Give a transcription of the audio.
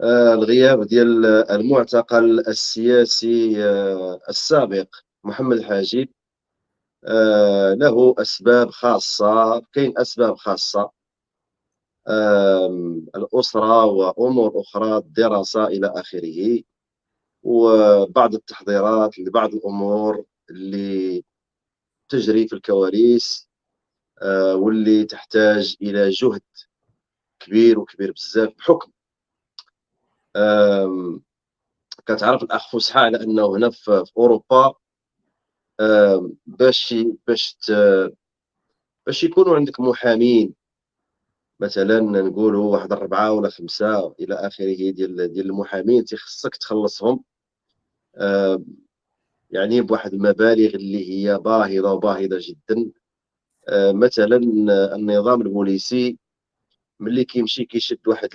الغياب ديال المعتقل السياسي السابق محمد الحاجب له أسباب خاصة. كاين أسباب خاصة، الأسرة وأمور أخرى، الدراسة إلى آخره، وبعض التحضيرات لبعض الأمور اللي تجري في الكواليس، واللي تحتاج إلى جهد كبير وكبير بزاف بحكم كتعرف الأخ فُسحى على أنه هنا في أوروبا، باش باش يكونوا عندك محامين، مثلًا نقولوا واحد 4 ولا 5 إلى آخره ديال المحامين خصك تخلّصهم آآ يعني بواحد المبالغ اللي هي باهظة وباهظة جدًا. مثلًا النظام البوليسي ملي كيمشي كيشد واحد